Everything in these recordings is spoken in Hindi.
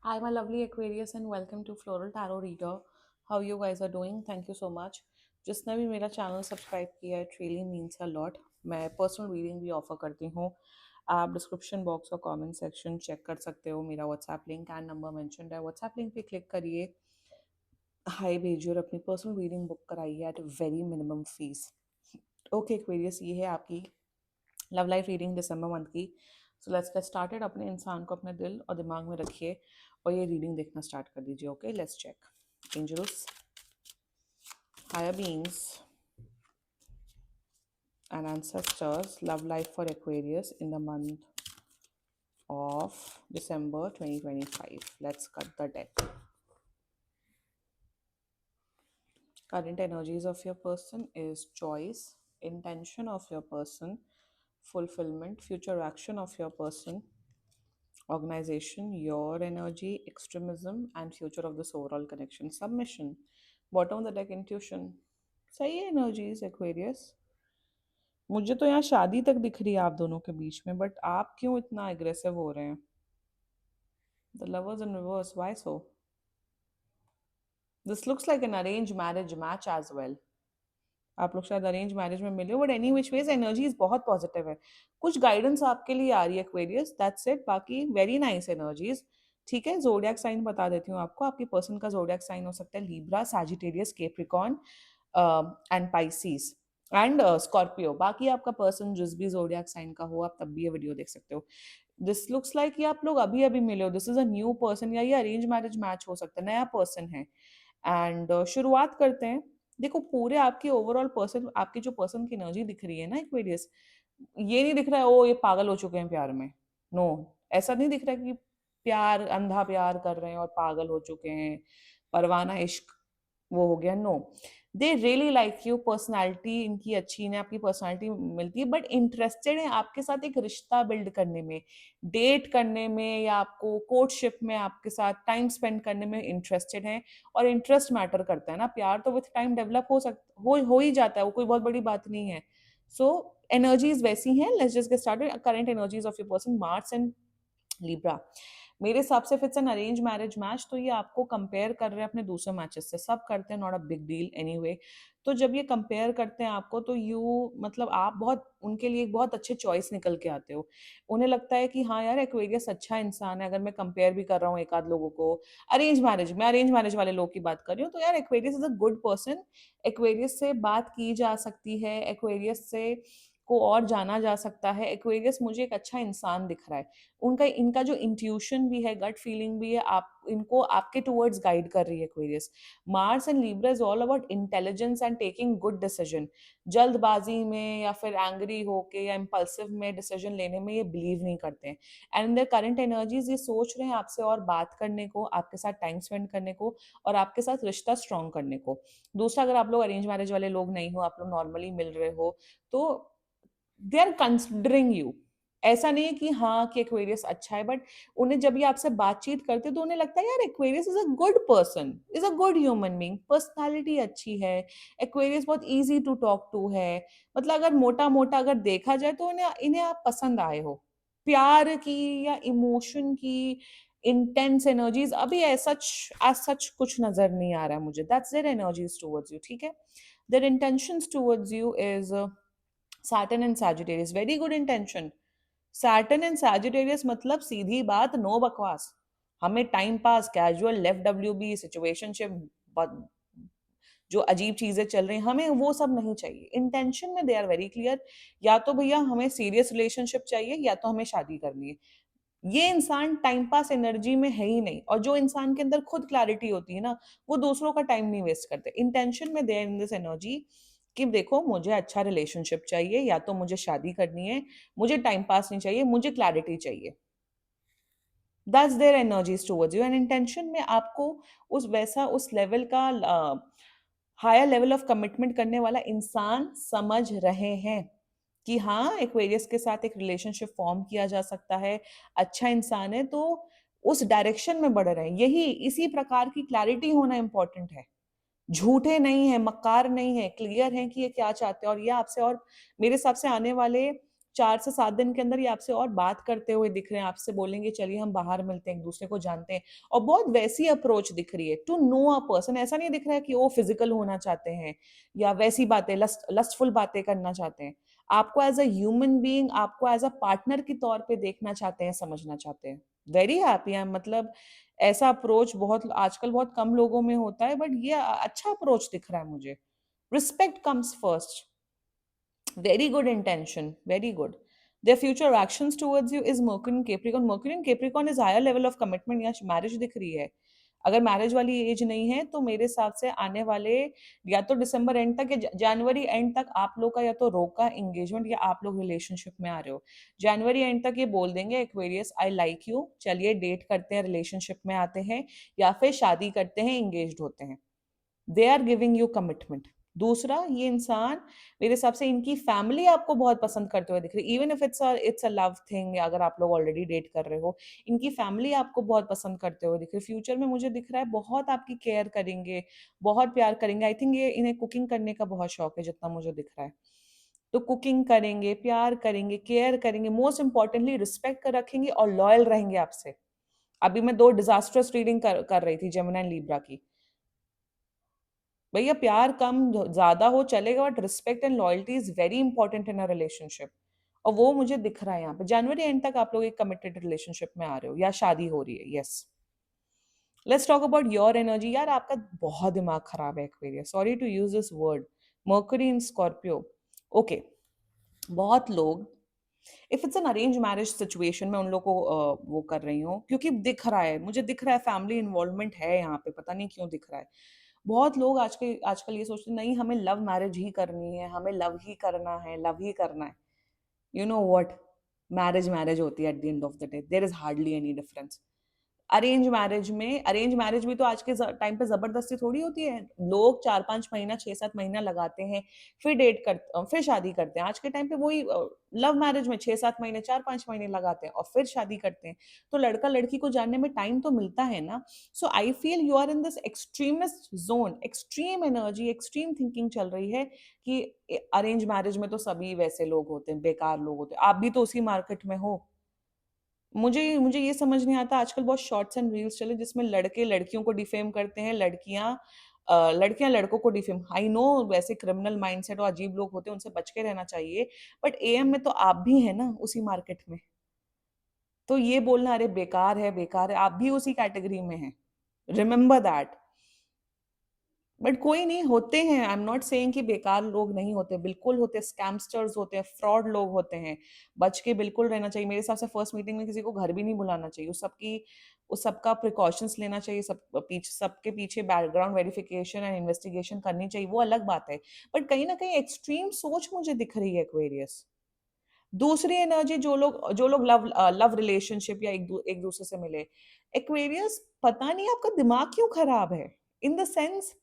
Hi, my lovely Aquarius, and welcome to Floral Tarot Reader. How you guys are doing? Thank you so much. जिसने भी मेरा चैनल सब्सक्राइब किया है, it really means a lot. मैं पर्सनल रीडिंग भी ऑफर करती हूँ. आप डिस्क्रिप्शन बॉक्स और कमेंट सेक्शन चेक कर सकते हो. मेरा WhatsApp link and number mentioned है. व्हाट्सएप लिंक पे क्लिक करिए, हाई भेजिए और अपनी पर्सनल रीडिंग बुक कराइए at very minimum fees. Okay Aquarius, ये है आपकी लव लाइफ रीडिंग दिसंबर मंथ की. So let's get started. अपने इंसान को अपने दिल और दिमाग में रखिए और ये रीडिंग देखना स्टार्ट कर दीजिए. Okay, let's check. Angels, higher beings and ancestors, love life for Aquarius in the month of December 2025. Let's cut the deck. Current energies of your person is choice, intention of your person, fulfillment, future action of your person, organization, your energy, extremism, and future of this overall connection. Submission. Bottom of the deck, intuition. सही है energies Aquarius. मुझे तो यहाँ शादी तक दिख रही है आप दोनों के बीच में, बट आप क्यों इतना एग्रेसिव हो रहे हैं? The lovers in rivers, why so? This looks like an arrange marriage match as well. आप लोग शायद अरेंज मैरिज में मिले हो, but any which ways energies बहुत पॉजिटिव है. कुछ गाइडेंस आपके लिए आ रही है एक्वेरियस, दैट्स इट. बाकी वेरी नाइस एनर्जीज. ठीक है, जोडियक साइन बता देती हूँ आपको. आपकी पर्सन का जोडियक साइन हो सकता है Libra, Sagittarius, Capricorn and Pisces and Scorpio. बाकी आपका पर्सन जिस भी जोडियक साइन का हो, आप तब भी ये वीडियो देख सकते हो. दिस लुक्स लाइक ये आप लोग अभी अभी मिले हो. This is a new person, या ये अरेंज मैरिज मैच हो सकता है, नया पर्सन है. एंड शुरुआत करते हैं. देखो, पूरे आपके ओवरऑल पर्सन, आपकी जो पर्सन की एनर्जी दिख रही है ना एक्वेरियस, ये नहीं दिख रहा है ओ ये पागल हो चुके हैं प्यार में. नो, ऐसा नहीं दिख रहा है कि प्यार, अंधा प्यार कर रहे हैं और पागल हो चुके हैं, परवाना इश्क वो हो गया. No, they really like you. Personality इनकी अच्छी, इन्हें आपकी पर्सनैलिटी मिलती है, बट इंटरेस्टेड है आपके साथ एक रिश्ता बिल्ड करने में, डेट करने में, या आपको कोर्टशिप में आपके साथ टाइम स्पेंड करने में इंटरेस्टेड है. और इंटरेस्ट मैटर करता है ना. प्यार तो विथ टाइम डेवलप हो ही जाता है, वो कोई बहुत बड़ी बात नहीं है. सो एनर्जीज वैसी हैं. Let's just get started. Current energies of your person, Mars and Libra. मेरे हिसाब से it's an arrange marriage match, तो ये आपको कंपेयर कर रहे हैं अपने दूसरे मैचेस से. सब करते हैं, not a big deal anyway. तो जब ये कंपेयर करते हैं आपको, तो यू मतलब आप बहुत उनके लिए एक बहुत अच्छे चॉइस निकल के आते हो. उन्हें लगता है कि हाँ यार, एक्वेरियस अच्छा इंसान है. अगर मैं कंपेयर भी कर रहा हूँ एक आध लोगों को, अरेंज मैरिज वाले लोग की बात कर रही हूँ, तो यार Aquarius is a good person. Aquarius से बात की जा सकती है, एक्वेरियस से को और जाना जा सकता है. एक्वेरियस मुझे एक अच्छा इंसान दिख रहा है. उनका इनका जो इंट्यूशन भी है, गट फीलिंग भी है, आप इनको आपके टूवर्ड्स गाइड कर रही है Aquarius. Mars and Libra is all about intelligence and taking good decision. जल्दबाजी में या फिर एंग्री होके या इम्पल्सिव में डिसीजन लेने में ये बिलीव नहीं करते हैं. एंड देयर करंट एनर्जीज ये सोच रहे हैं आपसे और बात करने को, आपके साथ टाइम स्पेंड करने को, और आपके साथ रिश्ता स्ट्रॉन्ग करने को. दूसरा, अगर आप लोग अरेंज मैरिज वाले लोग नहीं हो, आप लोग नॉर्मली मिल रहे हो, तो दे आर कंसिडरिंग यू. ऐसा नहीं है कि हाँ कि एक्वेरियस अच्छा है, बट उन्हें जब ये आपसे बातचीत करते तो उन्हें लगता है यार Aquarius is a good person, is a good human being. Personality अच्छी है. एक्वेरियस बहुत इजी टू टॉक टू है. मतलब अगर मोटा मोटा अगर देखा जाए तो इन्हें इन्हें आप पसंद आए हो. प्यार की या इमोशन की इंटेंस एनर्जीज अभी एज सच कुछ नजर नहीं आ रहा है मुझे. That's their energies towards you. ठीक है, their intentions towards you is Saturn and Sagittarius, very good intention. Saturn and Sagittarius मतलब सीधी बात, नो बकवास. हमें time pass, casual, left W B, situationship, जो अजीब चीजें चल रही हैं, हमें वो सब नहीं चाहिए. इंटेंशन में दे आर वेरी क्लियर. या तो भैया हमें सीरियस रिलेशनशिप चाहिए, या तो हमें शादी करनी है. ये इंसान टाइम पास एनर्जी में है ही नहीं. और जो इंसान के अंदर खुद क्लैरिटी होती है ना, वो दूसरों का टाइम नहीं वेस्ट करते. इंटेंशन में देयर इन दिस एनर्जी कि देखो मुझे अच्छा रिलेशनशिप चाहिए, या तो मुझे शादी करनी है, मुझे टाइम पास नहीं चाहिए, मुझे क्लैरिटी चाहिए. That's their energies towards you. And intention में आपको उस लेवल का हायर लेवल ऑफ कमिटमेंट करने वाला इंसान समझ रहे हैं कि हाँ, एक्वेरियस के साथ एक रिलेशनशिप फॉर्म किया जा सकता है. अच्छा इंसान है, तो उस डायरेक्शन में बढ़ रहे हैं. यही इसी प्रकार की क्लैरिटी होना इंपॉर्टेंट है. झूठे नहीं है, मक्कार नहीं है, क्लियर है कि ये क्या चाहते हैं. और ये आपसे और मेरे हिसाब से आने वाले 4 से 7 दिन के अंदर ये आपसे और बात करते हुए दिख रहे हैं, आपसे बोलेंगे चलिए हम बाहर मिलते हैं, एक दूसरे को जानते हैं, और बहुत वैसी अप्रोच दिख रही है टू नो अ पर्सन। ऐसा नहीं दिख रहा है कि वो फिजिकल होना चाहते हैं या वैसी बातें लस्टफुल बातें करना चाहते हैं। आपको एज अ ह्यूमन बीइंग, आपको एज अ पार्टनर के तौर पे देखना चाहते हैं, समझना चाहते हैं। वेरी हैप्पी है, मतलब ऐसा अप्रोच बहुत आजकल बहुत कम लोगों में होता है, बट ये अच्छा अप्रोच दिख रहा है मुझे। Respect comes first, very good intention, very good. Their future actions towards you is Mercury and Capricorn. Mercury and Capricorn is higher level of commitment, या मैरिज दिख रही है। अगर मैरिज वाली एज नहीं है तो मेरे हिसाब से आने वाले या तो दिसंबर एंड तक या जनवरी एंड तक आप लोग का या तो रोका एंगेजमेंट या आप लोग रिलेशनशिप में आ रहे हो। जनवरी एंड तक ये बोल देंगे एक्वेरियस आई लाइक यू, चलिए डेट करते हैं, रिलेशनशिप में आते हैं, या फिर शादी करते हैं, एंगेज्ड होते हैं। They are giving you commitment. दूसरा, ये इंसान मेरे हिसाब से इनकी फैमिली आपको बहुत पसंद करते हुए दिख रही है, even if it's a love thing, अगर आप लोग ऑलरेडी डेट कर रहे हो, इनकी फैमिली आपको बहुत पसंद करते हुए दिख रही है। फ्यूचर में मुझे दिख रहा है बहुत आपकी केयर करेंगे, बहुत प्यार करेंगे। आई थिंक ये इन्हें कुकिंग करने का बहुत शौक है जितना मुझे दिख रहा है। तो कुकिंग करेंगे, प्यार करेंगे, केयर करेंगे, मोस्ट इंपॉर्टेंटली रिस्पेक्ट कर रखेंगे और लॉयल रहेंगे आपसे। अभी मैं 2 डिजास्टर्स रीडिंग कर रही थी जेमिनी एंड लिब्रा की। भैया प्यार कम ज्यादा हो चलेगा, but respect and loyalty is very important in a relationship, और वो मुझे दिख रहा है यहाँ पे। जनवरी एंड तक आप लोग एक कमिटेड रिलेशनशिप में आ रहे हो या शादी हो रही है। Yes, let's talk about your energy. यार आपका बहुत दिमाग खराब है Aquarius, sorry to use this word. Mercury in Scorpio, okay. बहुत लोग, if it's an arrange marriage situation, मैं उन लोग को वो कर रही हूँ क्योंकि दिख रहा है, मुझे दिख रहा है फैमिली इन्वॉल्वमेंट है यहाँ पे, पता नहीं क्यों दिख रहा है। बहुत लोग आजकल ये सोचते हैं नहीं हमें लव मैरिज ही करनी है, हमें लव ही करना है, लव ही करना है। You know what, marriage marriage होती है at the end of the day, there is hardly any difference. Arrange marriage भी तो आज के टाइम पे जबरदस्ती थोड़ी होती है। लोग 4-5 महीना 6-7 महीना लगाते हैं, फिर फिर शादी करते हैं। आज के टाइम पे वही लव मैरिज में 6-7 महीने 4-5 महीने लगाते हैं और फिर शादी करते हैं। तो लड़का लड़की को जानने में टाइम तो मिलता है ना। So I feel you are in this extremist zone, extreme energy, extreme thinking चल रही है कि अरेंज मैरिज में तो सभी वैसे लोग होते हैं, बेकार लोग होते हैं, आप भी तो उसी मार्केट में हो। मुझे मुझे ये समझ नहीं आता, आजकल बहुत शॉर्ट्स एंड रील्स चले जिसमें लड़के लड़कियों को डिफेम करते हैं, लड़कियां लड़कों को डिफेम। आई नो वैसे क्रिमिनल माइंडसेट और अजीब लोग होते हैं, उनसे बच के रहना चाहिए, बट एएम में तो आप भी हैं ना उसी मार्केट में। तो ये बोलना अरे बेकार है बेकार है, आप भी उसी कैटेगरी में हैं, रिमेंबर दैट। बट कोई नहीं, होते हैं, आई एम नॉट सेइंग कि बेकार लोग नहीं होते, बिल्कुल होते, स्कैमस्टर्स होते हैं, फ्रॉड लोग होते हैं। बच के बिल्कुल रहना चाहिए। मेरे हिसाब से फर्स्ट मीटिंग में किसी को घर भी नहीं बुलाना चाहिए, उस सबका प्रिकॉशंस लेना चाहिए, सबके पीछे बैकग्राउंड वेरिफिकेशन एंड इन्वेस्टिगेशन करनी चाहिए, वो अलग बात है। बट कहीं ना कहीं एक्सट्रीम सोच मुझे दिख रही है एक्वेरियस। दूसरी एनर्जी, जो लोग लव रिलेशनशिप या एक दूसरे से मिले, एक्वेरियस पता नहीं आपका दिमाग क्यों खराब है, इन द सेंस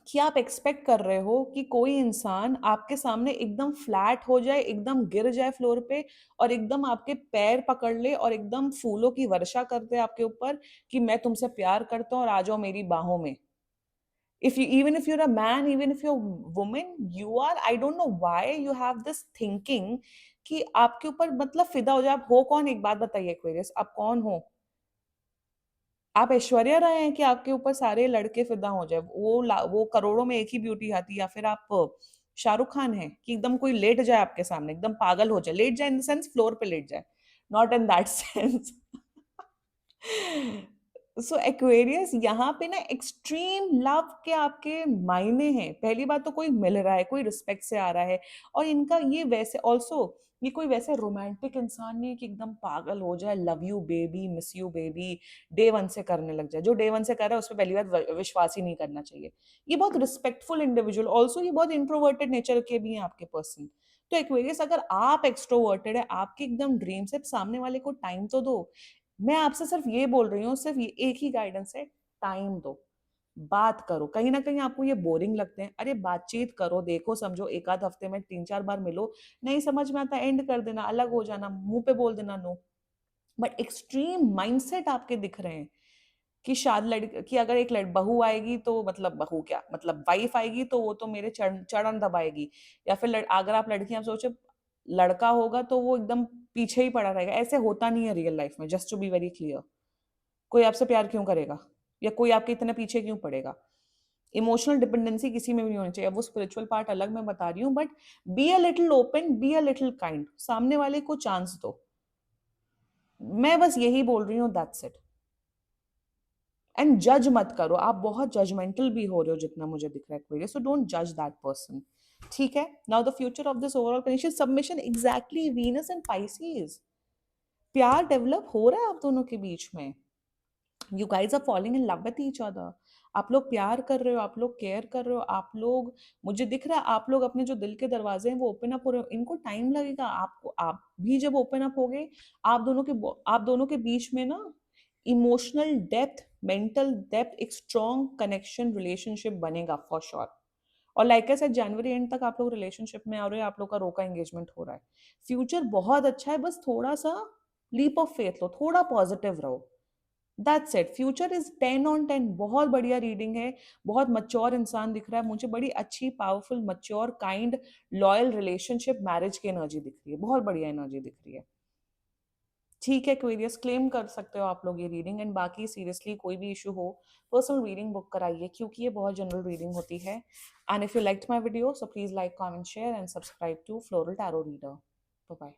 कि आप एक्सपेक्ट कर रहे हो कि कोई इंसान आपके सामने एकदम फ्लैट हो जाए, एकदम गिर जाए फ्लोर पे, और एकदम आपके पैर पकड़ ले और एकदम फूलों की वर्षा कर दे आपके ऊपर कि मैं तुमसे प्यार करता हूँ और आ जाओ मेरी बाहों में। if you even if you're a man, even if you're a woman, you are, I don't know why you have this thinking कि आपके ऊपर मतलब फिदा हो जाए। आप हो कौन, एक बात बताइए एक्वेरियस, आप कौन हो? आप ऐश्वर्या राय हैं कि आपके ऊपर सारे लड़के फिदा हो जाए? वो करोड़ों में एक ही ब्यूटी आती, या फिर आप शाहरुख खान हैं कि एकदम कोई लेट जाए आपके सामने, एकदम पागल हो जाए, लेट जाए इन द सेंस फ्लोर पे लेट जाए, not in that sense. So Aquarius यहाँ पे ना एक्सट्रीम लव के आपके मायने हैं। पहली बात तो कोई मिल रहा है, कोई रिस्पेक्ट से आ रहा है, और इनका ये वैसे ऑल्सो, ये कोई वैसे रोमांटिक इंसान नहीं है कि एकदम पागल हो जाए, love you baby, miss you baby, day one से करने लग जाए। जो डे वन से कर रहा है उस पर पहली बात विश्वास ही नहीं करना चाहिए। ये बहुत रिस्पेक्टफुल इंडिविजुअल, ऑल्सो ये बहुत इंट्रोवर्टेड नेचर के भी हैं आपके पर्सन। तो एक्वेरियस अगर आप एक्सट्रोवर्टेड है, आपके एकदम ड्रीम से, सामने वाले को टाइम तो दो। मैं आपसे सिर्फ ये बोल रही हूँ, सिर्फ ये एक ही गाइडेंस है, टाइम दो, बात करो। कहीं ना कहीं आपको ये बोरिंग लगते हैं, अरे बातचीत करो, देखो समझो, एक आध हफ्ते में 3-4 बार मिलो, नहीं समझ में आता एंड कर देना, अलग हो जाना, मुंह पे बोल देना नो। बट एक्सट्रीम माइंडसेट आपके दिख रहे हैं कि शायद लड़की, अगर एक बहू आएगी तो मतलब बहू क्या, मतलब वाइफ आएगी तो वो तो मेरे चरण दबाएगी, या फिर अगर आप लड़कियां सोचो लड़का होगा तो वो एकदम पीछे ही पड़ा रहेगा, ऐसे होता नहीं है रियल लाइफ में, just to be very clear. कोई आपसे प्यार क्यों करेगा, या कोई आपके इतने पीछे क्यों पड़ेगा? इमोशनल डिपेंडेंसी किसी में भी नहीं होनी चाहिए। अब वो स्पिरिचुअल पार्ट अलग मैं बता रही हूँ, but be a little open, be a little kind, सामने वाले को चांस दो। मैं बस यही बोल रही हूँ, दैट्स इट। एंड जज मत करो, आप बहुत जजमेंटल भी हो रहे हो जितना मुझे दिख रहा है, सो डोंट जज दैट पर्सन। ठीक है, now the future of this overall condition submission, exactly Venus and Pisces. प्यार डेवलप हो रहा है आप दोनों के बीच में, you guys are falling in love with each other. आप लोग प्यार कर रहे हो, आप लोग केयर कर रहे हो, आप लोग, मुझे दिख रहा है आप लोग अपने जो दिल के दरवाजे हैं वो ओपन अप हो रहे हो। इनको टाइम लगेगा, आपको, आप भी जब ओपन अप हो गए, आप दोनों के बीच में ना इमोशनल डेप्थ, मेंटल डेप्थ, एक स्ट्रॉन्ग कनेक्शन, रिलेशनशिप बनेगा फॉर श्योर। और like I said, January and तक आप लोग रिलेशनशिप में आ रहे हो, आप लोग का रोका एंगेजमेंट हो रहा है। फ्यूचर बहुत अच्छा है, बस थोड़ा सा लीप ऑफ फेथ लो, थोड़ा पॉजिटिव रहो। That's it. Future is 10 on 10, बहुत बढ़िया रीडिंग है। बहुत मच्योर इंसान दिख रहा है मुझे, बड़ी अच्छी, powerful, mature, kind, loyal relationship, marriage की एनर्जी दिख रही है, बहुत बढ़िया एनर्जी दिख रही है। ठीक है क्वेरियस, क्लेम कर सकते हो आप लोग ये रीडिंग। एंड बाकी सीरियसली कोई भी इशू हो, पर्सनल रीडिंग बुक कराइए, क्योंकि ये बहुत जनरल रीडिंग होती है। And if you liked my video, so please like, comment, share and subscribe to floral tarot reader. Bye bye.